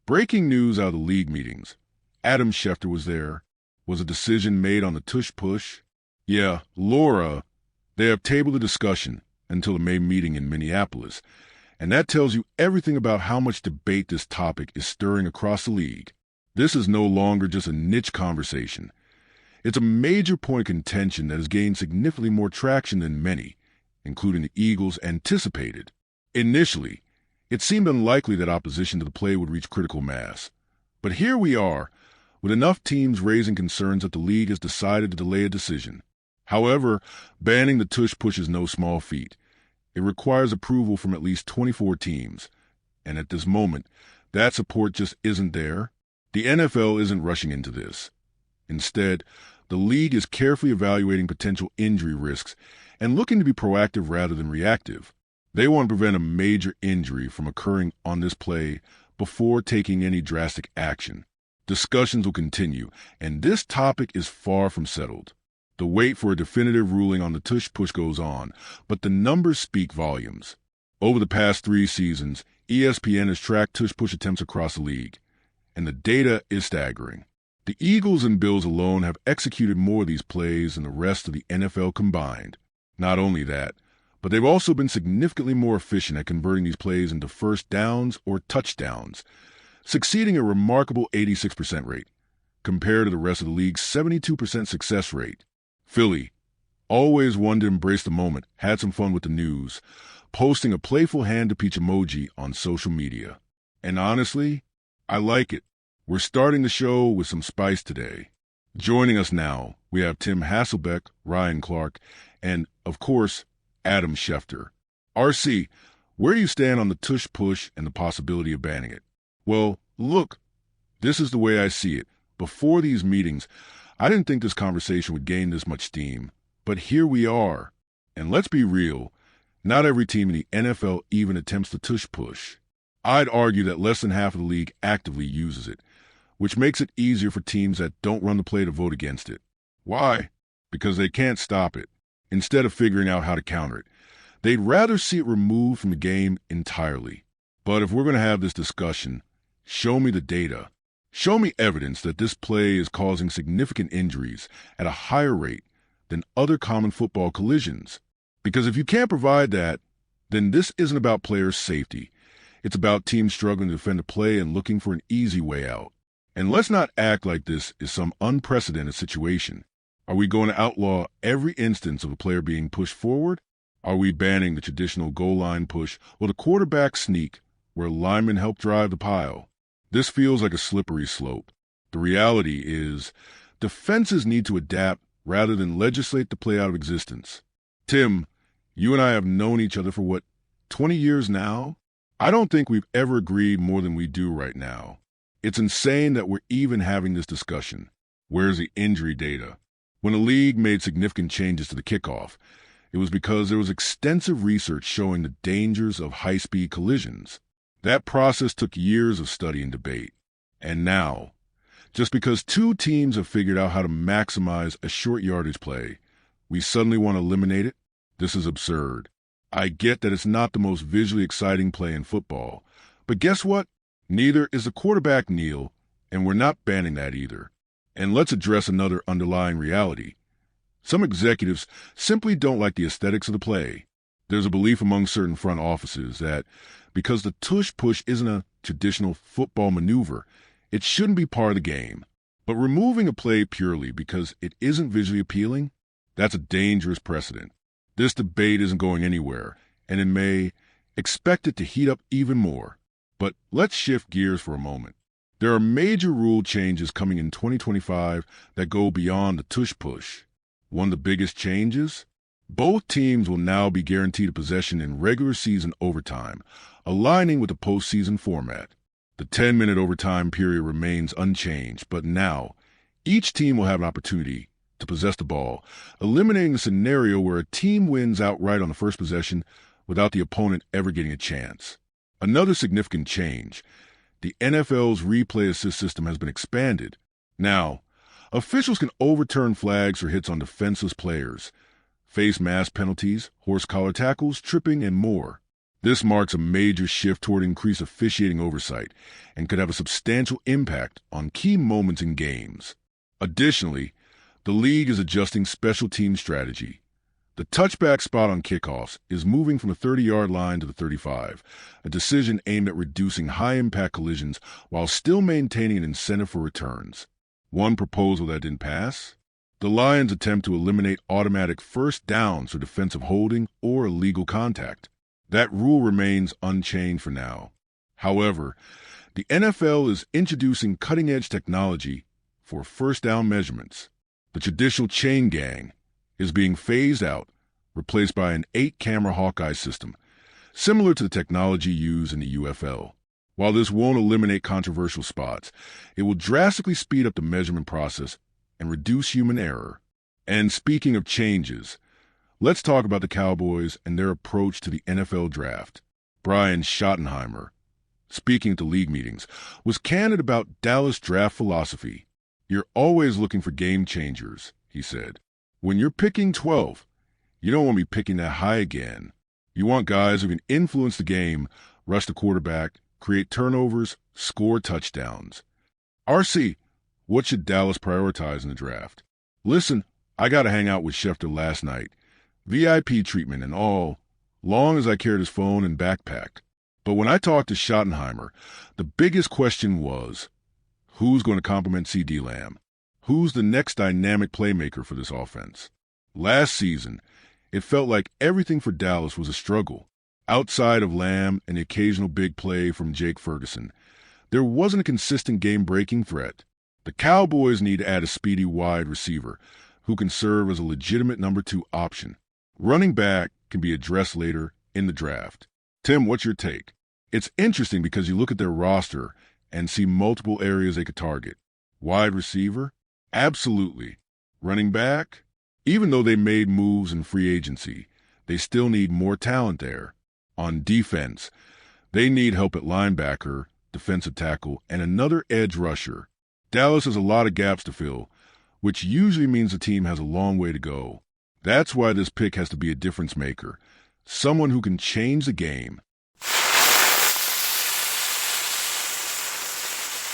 Breaking news out of the league meetings. Adam Schefter was there. Was a decision made on the Tush push? Yeah, Laura, they have tabled the discussion until the May meeting in Minneapolis, and that tells you everything about how much debate this topic is stirring across the league. This is no longer just a niche conversation. It's a major point of contention that has gained significantly more traction than many, including the Eagles, anticipated. Initially, it seemed unlikely that opposition to the play would reach critical mass. But here we are, with enough teams raising concerns that the league has decided to delay a decision. However, banning the Tush push is no small feat. It requires approval from at least 24 teams. And at this moment, that support just isn't there. The NFL isn't rushing into this. Instead, the league is carefully evaluating potential injury risks and looking to be proactive rather than reactive. They want to prevent a major injury from occurring on this play before taking any drastic action. Discussions will continue, and this topic is far from settled. The wait for a definitive ruling on the Tush push goes on, but the numbers speak volumes. Over the past 3 seasons, ESPN has tracked Tush push attempts across the league, and the data is staggering. The Eagles and Bills alone have executed more of these plays than the rest of the NFL combined. Not only that, but they've also been significantly more efficient at converting these plays into first downs or touchdowns, succeeding a remarkable 86% rate, compared to the rest of the league's 72% success rate. Philly, always one to embrace the moment, had some fun with the news, posting a playful hand-to-peach emoji on social media. And honestly, I like it. We're starting the show with some spice today. Joining us now, we have Tim Hasselbeck, Ryan Clark, and, of course, Adam Schefter. RC, where do you stand on the Tush push and the possibility of banning it? Well, look, this is the way I see it. Before these meetings, I didn't think this conversation would gain this much steam, but here we are. And let's be real, not every team in the NFL even attempts the Tush push. I'd argue that less than half of the league actively uses it, which makes it easier for teams that don't run the play to vote against it. Why? Because they can't stop it. Instead of figuring out how to counter it, they'd rather see it removed from the game entirely. But if we're going to have this discussion, show me the data. Show me evidence that this play is causing significant injuries at a higher rate than other common football collisions. Because if you can't provide that, then this isn't about players' safety. It's about teams struggling to defend a play and looking for an easy way out. And let's not act like this is some unprecedented situation. Are we going to outlaw every instance of a player being pushed forward? Are we banning the traditional goal line push or the quarterback sneak where linemen help drive the pile? This feels like a slippery slope. The reality is, defenses need to adapt rather than legislate the play out of existence. Tim, you and I have known each other for 20 years now? I don't think we've ever agreed more than we do right now. It's insane that we're even having this discussion. Where's the injury data? When the league made significant changes to the kickoff, it was because there was extensive research showing the dangers of high-speed collisions. That process took years of study and debate. And now, just because 2 teams have figured out how to maximize a short yardage play, we suddenly want to eliminate it? This is absurd. I get that it's not the most visually exciting play in football, but guess what? Neither is the quarterback kneel, and we're not banning that either. And let's address another underlying reality. Some executives simply don't like the aesthetics of the play. There's a belief among certain front offices that because the Tush push isn't a traditional football maneuver, it shouldn't be part of the game. But removing a play purely because it isn't visually appealing, that's a dangerous precedent. This debate isn't going anywhere, and in May, expect it to heat up even more. But let's shift gears for a moment. There are major rule changes coming in 2025 that go beyond the Tush push. One of the biggest changes? Both teams will now be guaranteed a possession in regular season overtime, aligning with the postseason format. The 10-minute overtime period remains unchanged, but now each team will have an opportunity to possess the ball, eliminating a scenario where a team wins outright on the first possession without the opponent ever getting a chance. Another significant change, the NFL's replay assist system has been expanded. Now, officials can overturn flags for hits on defenseless players, face mass penalties, horse collar tackles, tripping, and more. This marks a major shift toward increased officiating oversight and could have a substantial impact on key moments in games. Additionally, the league is adjusting special team strategy. The touchback spot on kickoffs is moving from the 30-yard line to the 35, a decision aimed at reducing high-impact collisions while still maintaining an incentive for returns. One proposal that didn't pass? The Lions attempt to eliminate automatic first downs for defensive holding or illegal contact. That rule remains unchanged for now. However, the NFL is introducing cutting-edge technology for first down measurements. The traditional chain gang is being phased out, replaced by an 8-camera Hawkeye system, similar to the technology used in the UFL. While this won't eliminate controversial spots, it will drastically speed up the measurement process and reduce human error. And speaking of changes, let's talk about the Cowboys and their approach to the NFL draft. Brian Schottenheimer, speaking at the league meetings, was candid about Dallas draft philosophy. "You're always looking for game changers," he said. "When you're picking 12, you don't want to be picking that high again. You want guys who can influence the game, rush the quarterback, create turnovers, score touchdowns." RC, what should Dallas prioritize in the draft? Listen, I got to hang out with Schefter last night. VIP treatment and all, long as I carried his phone and backpack. But when I talked to Schottenheimer, the biggest question was, who's going to complement CD Lamb? Who's the next dynamic playmaker for this offense? Last season, it felt like everything for Dallas was a struggle. Outside of Lamb and the occasional big play from Jake Ferguson, there wasn't a consistent game-breaking threat. The Cowboys need to add a speedy wide receiver who can serve as a legitimate number 2 option. Running back can be addressed later in the draft. Tim, what's your take? It's interesting because you look at their roster and see multiple areas they could target. Wide receiver? Absolutely. Running back? Even though they made moves in free agency, they still need more talent there. On defense, they need help at linebacker, defensive tackle, and another edge rusher. Dallas has a lot of gaps to fill, which usually means the team has a long way to go. That's why this pick has to be a difference maker, someone who can change the game.